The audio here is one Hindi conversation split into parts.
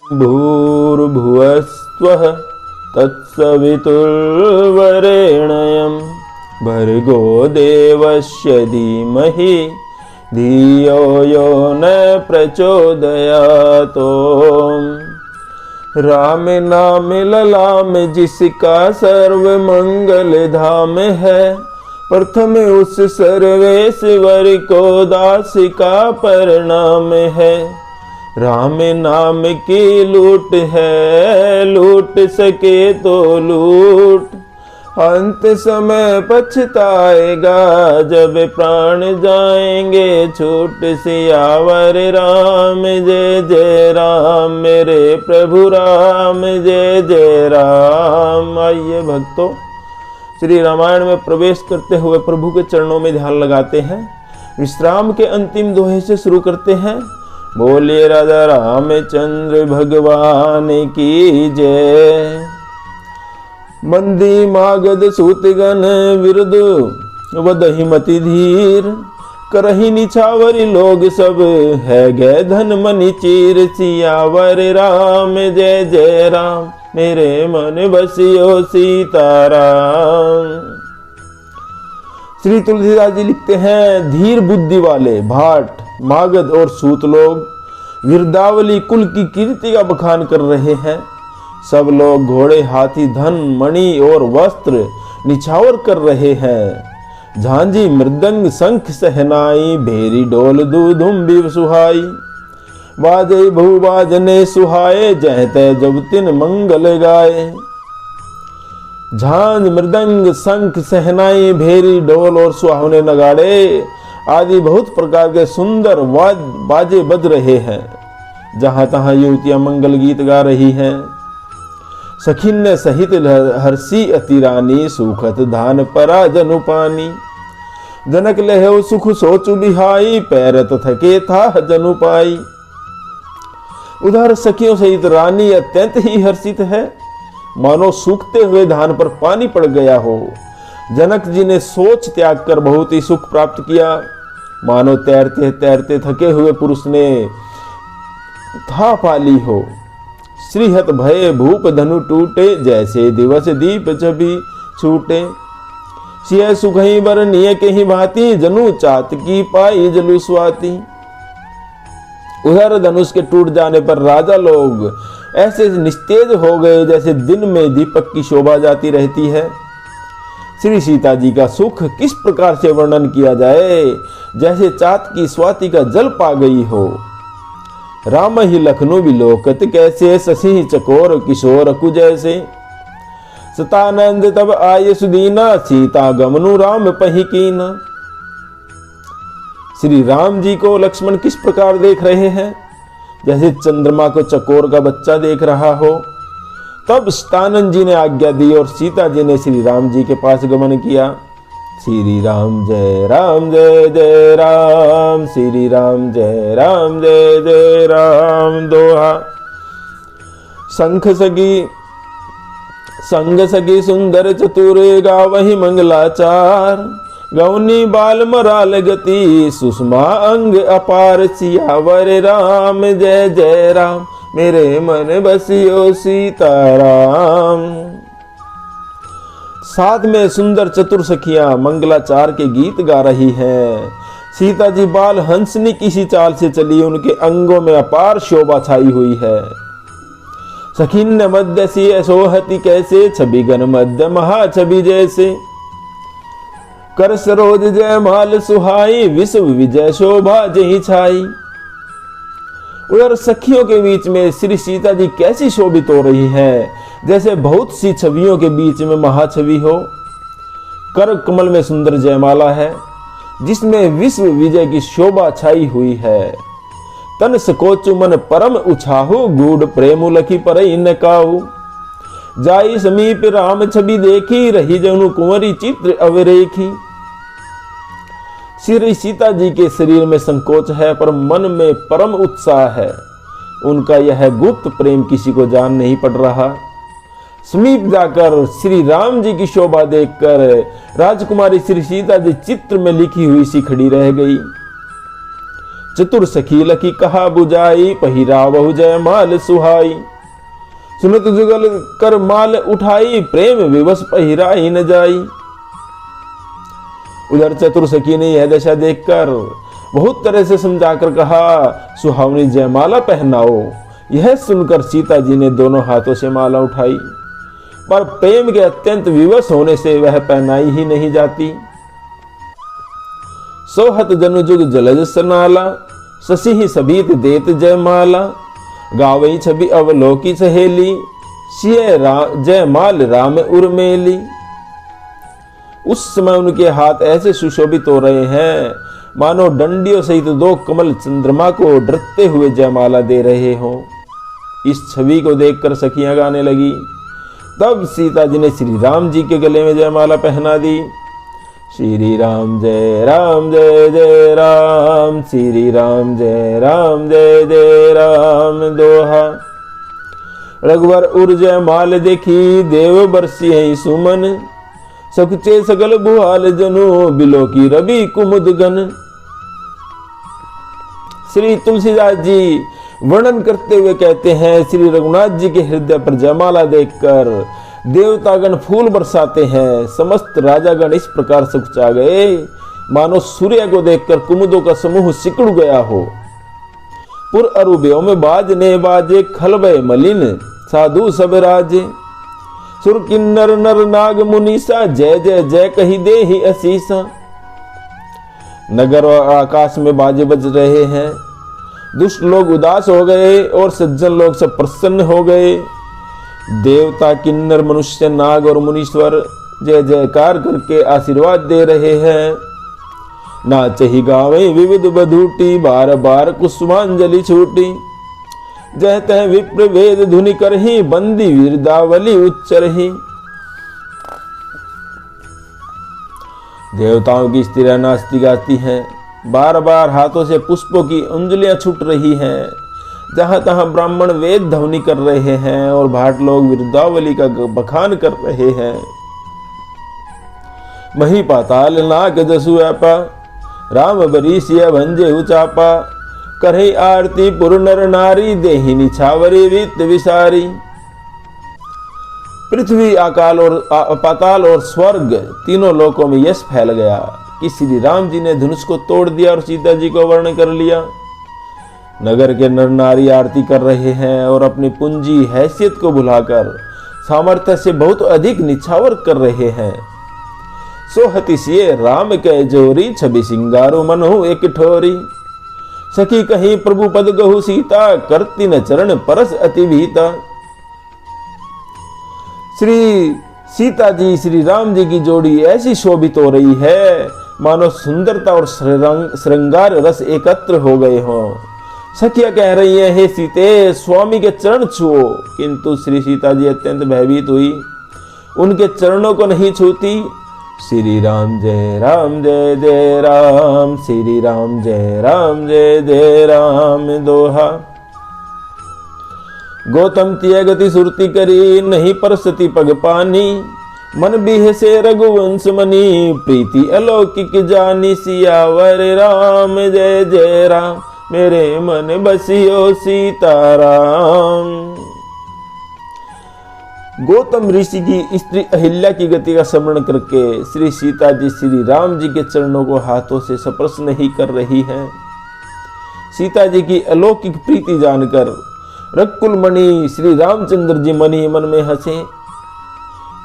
भूर्भुवस्वः तत्सवितुर्वरेण्यं भर्गो देवस्य धीमहि धियो यो न प्रचोदयात्। राम नाम ललाम जिसका सर्व मंगल धाम है, प्रथम उस सर्वेश्वर को दास का प्रणाम है। राम नाम की लूट है, लूट सके तो लूट, अंत समय पछताएगा जब प्राण जाएंगे छूट। सियावर राम जय जय राम, मेरे प्रभु राम जय जय राम। आइए भक्तों, श्री रामायण में प्रवेश करते हुए प्रभु के चरणों में ध्यान लगाते हैं। विश्राम के अंतिम दोहे से शुरू करते हैं। बोलिए राजा रामचंद्र भगवान की जय। मंदी मागध सूतगण विरुद्ध वदहि मति धीर, करहि निछावरी लोग सब है गए धन मनि चीर। सियावर राम जय जय राम, मेरे मन बसियो सीताराम। श्री तुलसीदास जी लिखते हैं, धीर बुद्धि वाले भाट, मागध और सूत लोग विरदावली कुल की कीर्ति का बखान कर रहे हैं। सब लोग घोड़े, हाथी, धन, मणि और वस्त्र निछावर कर रहे हैं। झांझी, मृदंग, शंख, सहनाई, भेरी, ढोल, दुधुम्बी सुहाई। बाजे बहु बाजने सुहाए, जहते जब तिन मंगल गाए। झांझ, मृदंग, शंख, सहनाई, भेरी, ढोल और सुहावने नगाड़े आदि बहुत प्रकार के सुंदर बाजे बज रहे हैं। जहां तहां युवतियां मंगल गीत गा रही हैं। सखिन्य सहित हर्षी अति रानी, सुखत धान परा जनु पानी। जनक लहु सुख सोचु बिहाई, पैरत थके था जनु पाई। उधर सखियों सहित रानी अत्यंत ही हर्षित है, मानो सूखते हुए धान पर पानी पड़ गया हो। जनक जी ने सोच त्याग कर बहुत ही सुख प्राप्त किया, मानो तैरते तैरते थके हुए पुरुष ने था पाली हो। श्रीहत भय भूप धनु टूटे, जैसे दिवस दीप छवि छूटे। सिय सुखई बरनिय के ही भांति, जनु चात की पाई जलु स्वाति। उधर धनुष के टूट जाने पर राजा लोग ऐसे निस्तेज हो गए जैसे दिन में दीपक की शोभा जाती रहती है। श्री सीता जी का सुख किस प्रकार से वर्णन किया जाए, जैसे चात की स्वाति का जल पा गई हो। राम ही लखनऊ विलोकत कैसे, शशि चकोर किशोर कु जैसे। सतानंद तब आय सुदीना, सीता गमनु राम पही कीना। श्री राम जी को लक्ष्मण किस प्रकार देख रहे हैं, जैसे चंद्रमा को चकोर का बच्चा देख रहा हो। तब सतानंद जी ने आज्ञा दी और सीता जी ने श्री राम जी के पास गमन किया। श्री राम जय जय राम, श्री राम जय जय राम। दोहा। संग सगी सुंदर चतुर, गावहि मंगलाचार। गौनी बाल मराल गति, सुषमा अंग अपार। सियावर राम जय जय राम, मेरे मन बसियो सीताराम। साथ में सुंदर चतुर सखियां मंगलाचार के गीत गा रही हैं। सीता जी बाल हंसनी किसी चाल से चली, उनके अंगों में अपार शोभा छाई हुई है। सखिन्न मध्य सी सोहति कैसे, छवि गण मध्य महा छवि जैसे। कर सरोज जय माल सुहाई, विश्व विजय शोभा जही छाई। उधर सखियों के बीच में श्री सीता जी कैसी शोभित हो रही है, जैसे बहुत सी छवियों के बीच में महाछवि हो। कर कमल में सुंदर जयमाला है, जिसमें विश्व विजय की शोभा छाई हुई है। तन सकोचु मन परम उछाहु, गूढ़ प्रेम लखी परई न काहू। जाई समीप राम छवि देखी, रही जनु कुंवरी चित्र अवरेखी। श्री सीता जी के शरीर में संकोच है, पर मन में परम उत्साह है। उनका यह गुप्त प्रेम किसी को जान नहीं पड़ रहा। समीप जाकर श्री राम जी की शोभा देखकर राजकुमारी श्री सीता जी चित्र में लिखी हुई सी खड़ी रह गई। चतुर सखी लकी कहा बुझाई, पहिरावहु जयमाल सुहाई। सुनत जुगल कर माल उठाई, प्रेम विवश पहिराई न जाई। उधर चतुर सखी ने यह दशा देखकर बहुत तरह से समझाकर कहा, सुहावनी जयमाला पहनाओ। यह सुनकर सीता जी ने दोनों हाथों से माला उठाई, पर प्रेम के अत्यंत विवश होने से वह पहनाई ही नहीं जाती। सोहत जनुजुग जलज सनाला, शशि ही सभीत देत जयमाला। गावई छवि अवलोकी सहेली, सिय जयमाल राम उर्मेली। उस समय उनके हाथ ऐसे सुशोभित हो रहे हैं मानो डंडियों सहित दो कमल चंद्रमा को डरते हुए जयमाला दे रहे हो। इस छवि को देखकर सखियां गाने लगी। तब सीता जी ने श्री राम जी के गले में जयमाला पहना दी। श्री राम जय राम जय जय राम, श्री राम जय राम जय जय राम दोहा। रघुवर उर जयमाल देखी, देव बरसी है सुमन। सकुचे सकल बुहाल जनु, बिलो की रवि कुमुद गन। श्री तुलसीदास जी वर्णन करते हुए कहते हैं, श्री रघुनाथ जी के हृदय पर जयमाला देखकर देवतागण फूल बरसाते हैं। समस्त राजागण इस प्रकार से उकचा गए मानो सूर्य को देखकर कुमुदों का समूह सिकुड़ गया हो। पुर अरुबेओ में बाजने बाजे, खलबे मलिन साधु सब राजे। सुर किन्नर नर नाग मुनीसा, जय जय जय कही दे ही असीसा। नगर और आकाश में बाजे बज रहे हैं। दुष्ट लोग उदास हो गए और सज्जन लोग सब प्रसन्न हो गए। देवता, किन्नर, मनुष्य, नाग और मुनीश्वर जय जयकार करके आशीर्वाद दे रहे हैं। नाचहि गावे विविध बधूटी, बार बार कुसुमांजलि छूटी। जय तह विप्र वेद धुनि करहि, बंदी वीरदावली उच्चरहि। देवताओं की स्त्रियां नाचती गाती हैं। बार बार हाथों से पुष्पों की अंजलियां छूट रही हैं। जहां तहां ब्राह्मण वेद ध्वनि कर रहे हैं और भाट लोग वीरदावली का बखान कर रहे हैं। मही पाताल नाग जसु व्यापा, राम बरीसिया भंजे उचापा। करही आरती पुर नर नारी, देहि निछावरी वित्त विसारी। पृथ्वी, आकाल और पाताल और स्वर्ग तीनों लोकों में यश फैल गया कि श्री राम जी ने धनुष को तोड़ दिया और सीता जी को वर्ण कर लिया। नगर के नर नारी आरती कर रहे हैं और अपनी पूंजी हैसियत को भुलाकर सामर्थ्य से बहुत अधिक निछावर कर रहे हैं। सोहति सिए राम के जोरी, छवि सिंगारो मनहु एक ठोरी। सखी कहीं प्रभु पद गहु सीता, करती न चरण परस अति भीता। श्री सीता जी श्री राम जी की जोड़ी ऐसी शोभित हो रही है मानो सुंदरता और श्रृंगार रस एकत्र हो गए हों। सखियां कह रही हैं, हे सीते स्वामी के चरण छुओ, किंतु श्री सीता जी अत्यंत भयभीत हुई, उनके चरणों को नहीं छूती। श्री राम जय राम, श्री राम जय जय राम दोहा। गौतम तिय गति सुरती करी, नहीं परसती पग पानी। मन बिह से रघुवंश मनी, प्रीति अलौकिक जानी। सियावर राम जय जय राम, मेरे मन बसियो सीताराम। गौतम ऋषि की स्त्री अहिल्या की गति का स्मरण करके श्री सीता जी श्री राम जी के चरणों को हाथों से स्पर्श नहीं कर रही हैं। सीता जी की अलौकिक प्रीति जानकर रकुल मणि श्री रामचंद्र जी मनी मन में हंसे।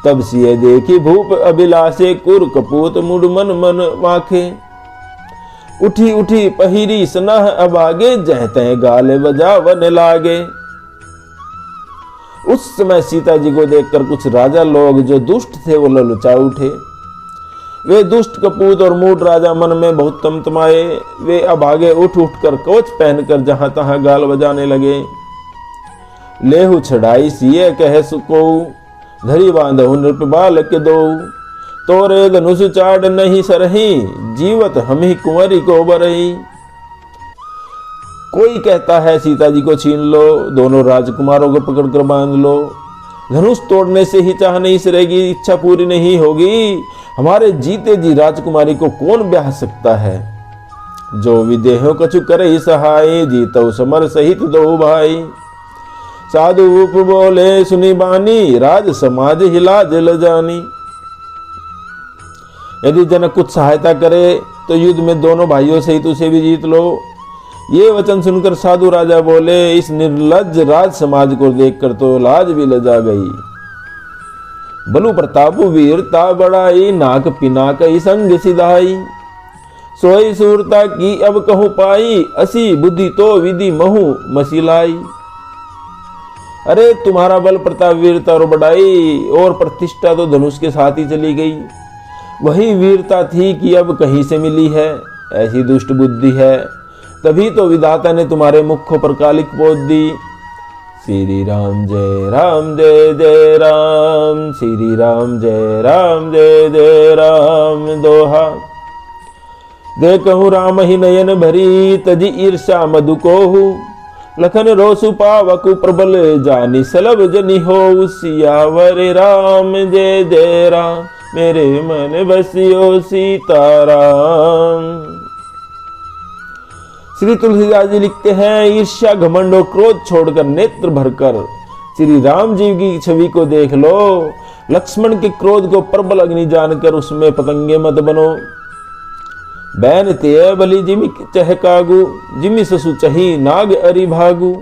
तब सिय देखी भूप अभिलाषे, कुर कपूत मुड मन मन माखे। उठी उठी पहिरी सनह अबागे, जह तह गाले बजावन लागे। उस समय सीता जी को देखकर कुछ राजा लोग जो दुष्ट थे वो ललचा उठे। वे दुष्ट कपूत और मूड राजा मन में बहुत तमतमाए। वे अभागे उठ उठकर कवच पहनकर जहां तहां गाल बजाने लगे। लेहु छड़ाई सिए कह सुको, धरी बांधहु नृप बालक दो। तोरे धनुष चाड़ नहीं सरही, जीवत हम ही कुंवरी को बरही। कोई कहता है सीता जी को छीन लो, दोनों राजकुमारों को पकड़कर बांध लो। धनुष तोड़ने से ही चाह नहीं सरेगी, इच्छा पूरी नहीं होगी। हमारे जीते जी राजकुमारी को कौन ब्याह सकता है। जो विदेहो कछु करे सहाय, जीतो समर सहित दो भाई। साधु उप बोले सुनी बानी, राज समाज हिला जल जानी। यदि जनक कुछ सहायता करे तो युद्ध में दोनों भाइयों सहित उसे भी जीत लो। ये वचन सुनकर साधु राजा बोले, इस निर्लज्ज राज समाज को देखकर तो लाज भी लजा गई। बलु प्रतापु वीरता बढ़ाई, नाक पिनाक संग सिधाई। सोई सूरता की अब कहूँ पाई, असी बुद्धि तो विधि महु मसिलाई। अरे तुम्हारा बल प्रताप वीरता और बढ़ाई और प्रतिष्ठा तो धनुष के साथ ही चली गई। वही वीरता थी कि अब कहीं से मिली है, ऐसी दुष्ट बुद्धि है। तभी तो विधाता ने तुम्हारे मुखों पर कालिक पोत दी। श्री राम जय जय राम, श्री राम जय राम दोहा। देखहु राम ही नयन भरी, तजी ईर्षा मधु कोहु। लखन रोसु पावकु प्रबल, जानी सलभ जनि हो। सियावर राम जय राम, मेरे मन बसियो सीताराम। श्री तुलसीदास जी लिखते हैं, ईर्ष्या घमंड और क्रोध छोड़कर नेत्र भरकर श्री राम जी की छवि को देख लो। लक्ष्मण के क्रोध को प्रबल अग्नि जानकर उसमें पतंगे मत बनो। बैन ते बलि जिमि चह कागु, जिमि ससु चही नाग अरि भागु।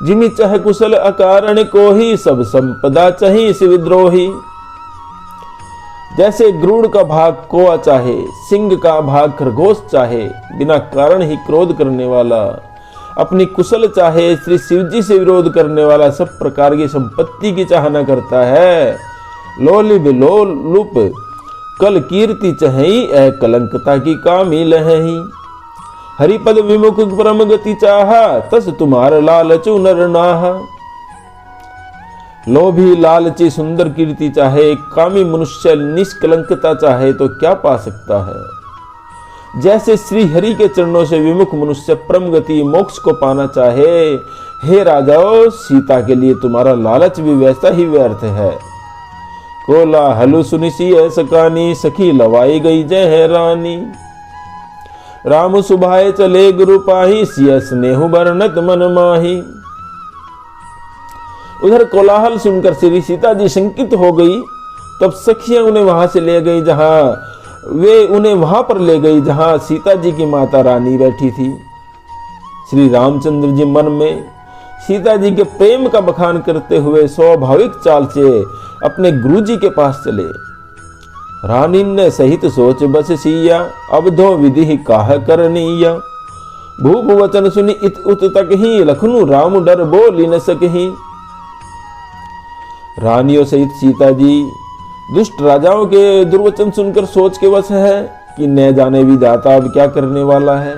जिमि चह कुशल अकारण को ही, सब संपदा चही शिविद्रोही। जैसे गरुड़ का भाग कोआ चाहे, सिंह का भाग खरगोश चाहे, बिना कारण ही क्रोध करने वाला, अपनी कुशल चाहे श्री शिवजी से विरोध करने वाला, सब प्रकार की संपत्ति की चाहना करता है। लोलिब लोलुप कल कीर्ति चहई, ए कलंकता की कामी लहही। हरिपद विमुख परम गति चाहा, तस तुम्हार लालचु नर नाहा। लोभी लालची सुंदर कीर्ति चाहे, कामी मनुष्य निष्कलंकता चाहे तो क्या पा सकता है। जैसे श्री हरि के चरणों से विमुख मनुष्य परम गति मोक्ष को पाना चाहे, हे राजाओं, सीता के लिए तुम्हारा लालच भी वैसा ही व्यर्थ है। कोला हलु सुनिसी सकानी, सखी लवाई गई जय रानी। राम सुभाए चले गुरु पाही, सिय स्नेहु बरनत मन माही। उधर कोलाहल सुनकर श्री सीता जी शंकित हो गई। तब सखियां उन्हें वहां से ले गई, उन्हें वहां पर ले गई जहां सीता जी की माता रानी बैठी थी। श्री रामचंद्र जी मन में सीता जी के प्रेम का बखान करते हुए स्वाभाविक चाल से अपने गुरुजी के पास चले। रानी ने सहित सोच बस सिया, अब धो विधि काह करनीया। भूप वचन सुनी इत उत तक ही, लखनु राम डर बोली न सकही। रानियों सहित सीता जी दुष्ट राजाओं के दुर्वचन सुनकर सोच के वश है कि न जाने विधाता अब क्या करने वाला है।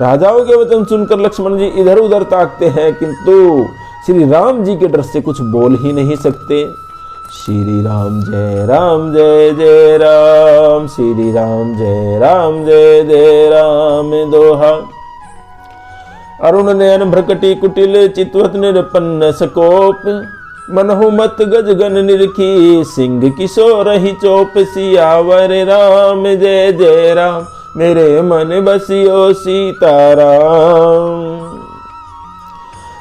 राजाओं के वचन सुनकर लक्ष्मण जी इधर उधर ताकते हैं, किंतु श्री राम जी के डर से कुछ बोल ही नहीं सकते। श्री राम जय राम, श्री राम जय राम दोहा। अरुण नयन भ्रकटी कुटिल, चितवत निरपन्न सकोप। मनहु मत गज गन निरखी, सिंह किशोर ही चोप। सियावर राम जय राम, मेरे मन बसियो सीताराम।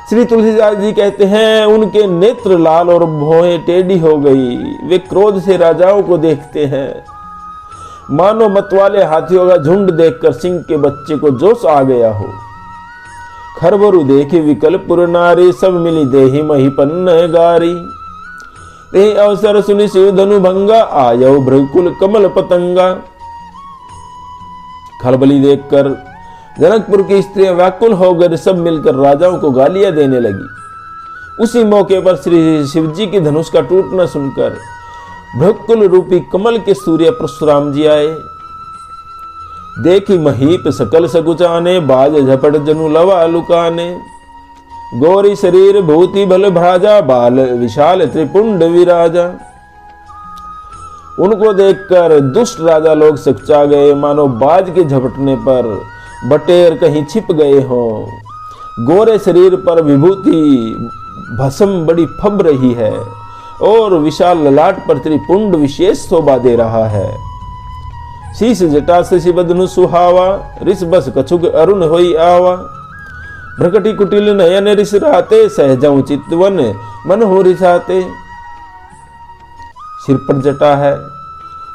श्री तुलसीदास जी कहते हैं, उनके नेत्र लाल और भौहें टेढ़ी हो गई। वे क्रोध से राजाओं को देखते हैं। मानो मतवाले हाथियों का झुंड देखकर सिंह के बच्चे को जोश आ गया हो। खरबरु देखी विकल पुर नारी, सब मिली देही मही पन्न गारी। ते अवसर सुनि शिव धनु भंगा, आयो भृकुल कमल पतंगा। खलबली देखकर जनकपुर की स्त्रियां व्याकुल होकर सब मिलकर राजाओं को गालियां देने लगी। उसी मौके पर श्री शिवजी की धनुष का टूटना सुनकर भृकुल रूपी कमल के सूर्य परशुराम जी आए। देखी महीप सकल सकुचाने, बाज झपट जनु लवा लुकाने। गोरी शरीर भूति भल भ्राजा, बाल विशाल त्रिपुंड विराजा। उनको देखकर दुष्ट राजा लोग सकुचा गए, मानो बाज के झपटने पर बटेर कहीं छिप गए हों। गोरे शरीर पर विभूति भस्म बड़ी फब रही है और विशाल ललाट पर त्रिपुंड विशेष शोभा दे रहा है। शीश जटा शशि बदनु सुहावा, रिस बस कछुक अरुण होई आवा। भ्रकटी कुटिल नयन रिस राते, सहजऊ चितवन मन हो रिसाते। सिर पर जटा है,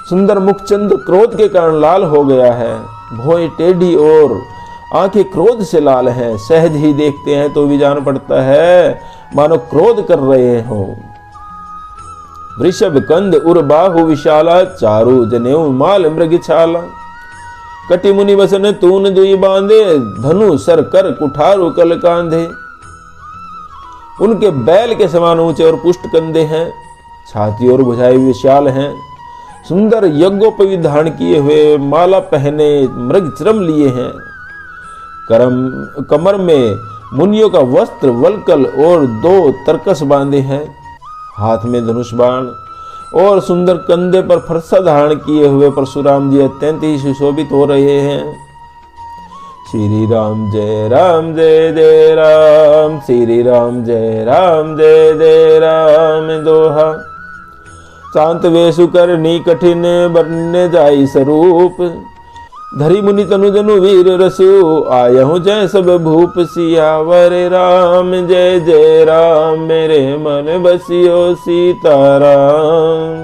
सुंदर मुखचंद क्रोध के कारण लाल हो गया है। भौएं टेढ़ी और आंखें क्रोध से लाल हैं। सहज ही देखते हैं तो भी जान पड़ता है मानो क्रोध कर रहे हो। वृषभ कंद उर बाहु विशाला, चारु जनेऊ माल मृग छाला। कटि मुनि बसन तून दुई बांधे, धनु सर कर कुठारु कल कांधे। उनके बैल के समान ऊंचे और पुष्ट कंधे हैं, छाती और भुजाएं विशाल हैं। सुंदर यज्ञोपवीत धारण किए हुए, माला पहने, मृग चरम लिए हैं। कमर में मुनियों का वस्त्र वलकल और 2 तरकस बांधे हैं। हाथ में धनुष बाण और सुंदर कंधे पर फरसा धारण किए हुए परशुराम जी अत्यंत ही सुशोभित हो रहे हैं। श्री राम जय जय राम, श्री राम जय जय राम दोहा। शांत वेशु करनी कठिन, बरने जाई स्वरूप। धरी मुनि तनु जनु वीर रसु, आयहु जय सब भूप। सियावर राम जय राम, मेरे मन बसियो सीताराम।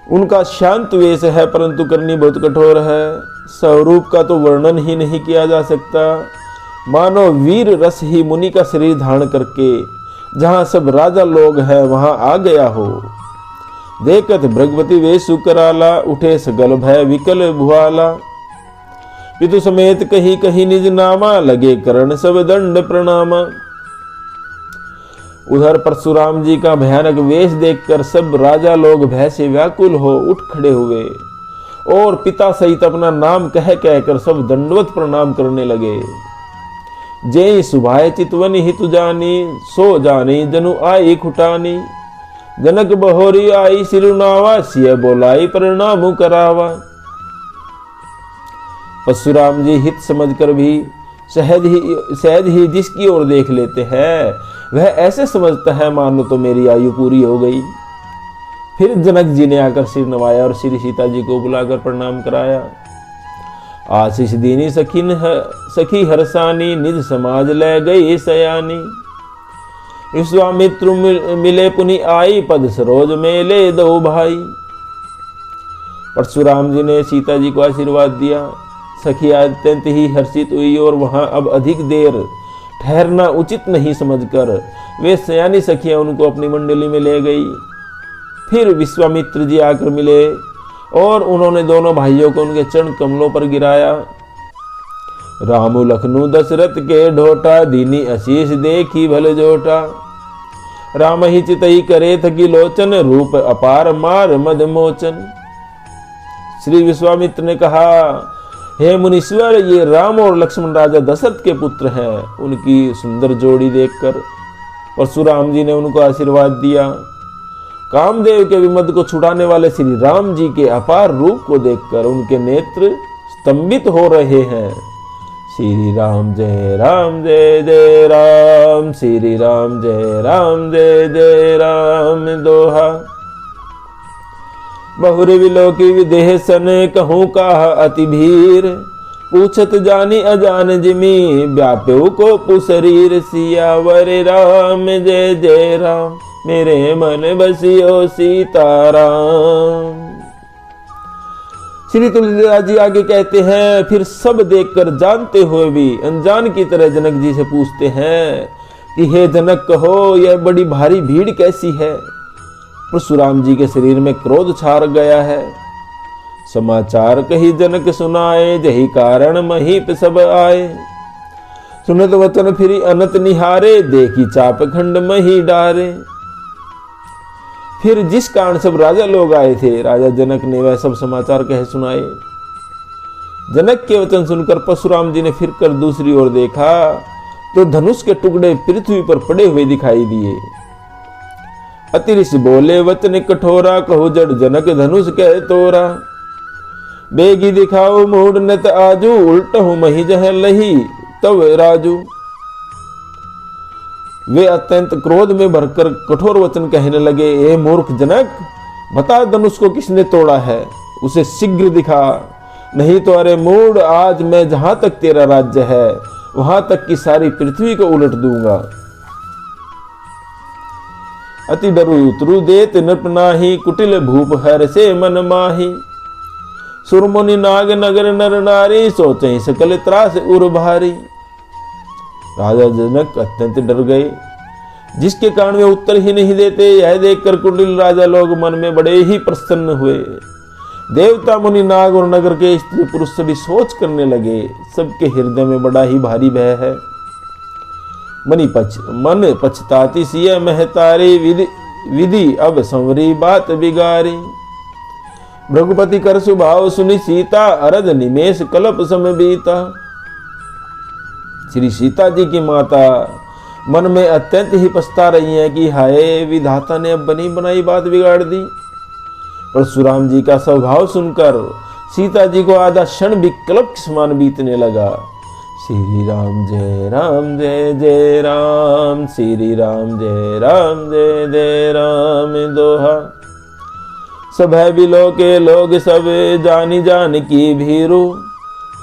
उनका शांत वेश है, परंतु करनी बहुत कठोर है। स्वरूप का तो वर्णन ही नहीं किया जा सकता। मानो वीर रस ही मुनि का शरीर धारण करके जहां सब राजा लोग हैं वहां आ गया हो। देखत भृगवती वेशु कराला, उठे सगल भय विकल भुआला। पितु समेत कही कही निज नामा, लगे करण सब दंड प्रणामा। उधर परशुराम जी का भयानक वेश देखकर सब राजा लोग भय से व्याकुल हो उठ खड़े हुए और पिता सहित अपना नाम कह कहकर सब दंडवत प्रणाम करने लगे। जय सुभाय चितवनी हितु जानी, सो जानी जनु आई खुटानी। जनक बहोरी आई सिरुनावा, सिय बोलाई प्रणाम करावा। परशुराम जी हित समझकर भी सहज ही जिसकी ओर देख लेते हैं वह ऐसे समझता है मानो तो मेरी आयु पूरी हो गई। फिर जनक जी ने आकर सिर नवाया और श्री सीता जी को बुलाकर प्रणाम कराया। आशीष दीनी सखी हरसानी, निज समाज ले गई सयानी। विश्वामित्र मिले पुनि आई, पद सरोज मेले दो भाई। परशुराम जी ने सीता जी को आशीर्वाद दिया। सखी अत्यंत ही हर्षित हुई और वहां अब अधिक देर ठहरना उचित नहीं समझकर वे सयानी सखियां उनको अपनी मंडली में ले गई। फिर विश्वामित्र जी आकर मिले और उन्होंने दोनों भाइयों को उनके चरण कमलों पर गिराया। रामु लखनऊ दशरथ के ढोटा, दीनी आशीष देखी भल जोटा। राम ही चितई करे थकी लोचन, रूप अपार मार मद मोचन। श्री विश्वामित्र ने कहा, हे मुनीश्वर, ये राम और लक्ष्मण राजा दशरथ के पुत्र हैं। उनकी सुंदर जोड़ी देखकर परशुराम जी ने उनको आशीर्वाद दिया। कामदेव के विमद को छुड़ाने वाले श्री राम जी के अपार रूप को देखकर उनके नेत्र स्तंभित हो रहे हैं। श्री राम जय राम, श्री राम जय राम दोहा। बहुरे विलोकी विदेह सन, कहूँ काह अति भीर। पूछत जानी अजान जिमी, व्याप्यो को पुशरीर। सियावर राम जय राम, मेरे मन बसियो सीताराम। श्री तुलसीदास जी आगे कहते हैं, फिर सब देखकर जानते हुए भी अनजान की तरह जनक जी से पूछते हैं कि हे जनक, कहो यह बड़ी भारी भीड़ कैसी है। परशुराम जी के शरीर में क्रोध छार गया है। समाचार कही जनक सुनाए, जही कारण महीप सब आए। सुनत वचन फिर अनत निहारे, देखी चाप खंड मही डारे। फिर जिस कारण सब राजा लोग आए थे, राजा जनक ने वह सब समाचार कह सुनाए। जनक के वचन सुनकर परशुराम जी ने फिर कर दूसरी ओर देखा तो धनुष के टुकड़े पृथ्वी पर पड़े हुए दिखाई दिए। अतिरिक्त बोले वचन कठोरा, कहो जड़ जनक धनुष कह तोरा। बेगी दिखाओ मूड नत आजू, उल्टहु मही जह लही तब राजू। वे अत्यंत क्रोध में भरकर कठोर वचन कहने लगे, ए मूर्ख जनक, बता धनुष को किसने तोड़ा है। उसे शीघ्र दिखा, नहीं तो अरे मूड, आज मैं जहां तक तेरा राज्य है वहां तक की सारी पृथ्वी को उलट दूंगा। अति डरु उतरु देत नृप नाही, कुटिल भूप हर से मन माही। सुरमुनि नाग नगर नर नारी, सोचे सकल त्रास उर भारी। राजा जनक अत्यंत डर गए, जिसके कारण वे उत्तर ही नहीं देते। यह देखकर कुटिल राजा लोग मन में बड़े ही प्रसन्न हुए। देवता मुनि नाग और नगर के स्त्री पुरुष सभी सोच करने लगे, सबके हृदय में बड़ा ही भारी भय है। मन पछताती सिय महतारी, विधि अब संवरी बात बिगारी। भृगुपति कर सुभाव सुनि सीता, अरद निमेष कल्प सम बीता। श्री सीता जी की माता मन में अत्यंत ही पछता रही है कि हाय, विधाता ने अब बनी बनाई बात बिगाड़ दी। परशुराम जी का स्वभाव सुनकर सीता जी को आधा क्षण भी कल्प समान बीतने लगा। श्री राम जय राम जय जय राम, श्री राम जय राम जय जय राम दोहा। सब है बिलो के लोग सब, जानी जान की भीरू।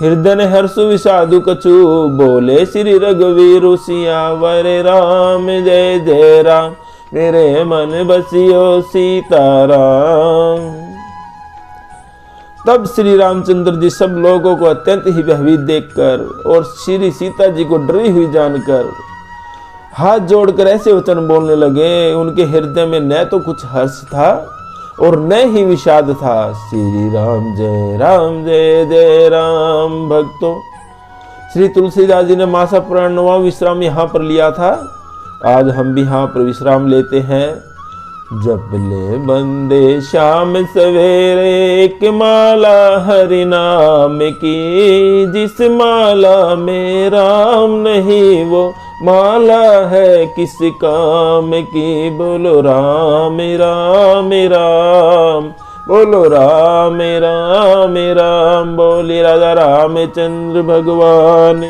हृदय हर्षु विषादु कछु, बोले श्री रघुवीरु। सियावर राम जय जय राम, मेरे मन बसियो सीताराम। तब श्री रामचंद्र जी सब लोगों को अत्यंत ही भयभीत देखकर और श्री सीता जी को डरी हुई जानकर हाथ जोड़कर ऐसे वचन बोलने लगे। उनके हृदय में न तो कुछ हर्ष था और न ही विषाद था। श्री राम जय जय राम। भक्तों, श्री तुलसीदास जी ने मासा पुराण 9वां विश्राम यहाँ पर लिया था। आज हम भी यहाँ पर विश्राम लेते हैं। जप ले बंदे शाम सवेरे, एक माला हरि नाम की। जिस माला में राम नहीं वो माला है किस काम की। बोलो राम राम राम, बोलो राम राम राम। बोले राजा रामचंद्र भगवान।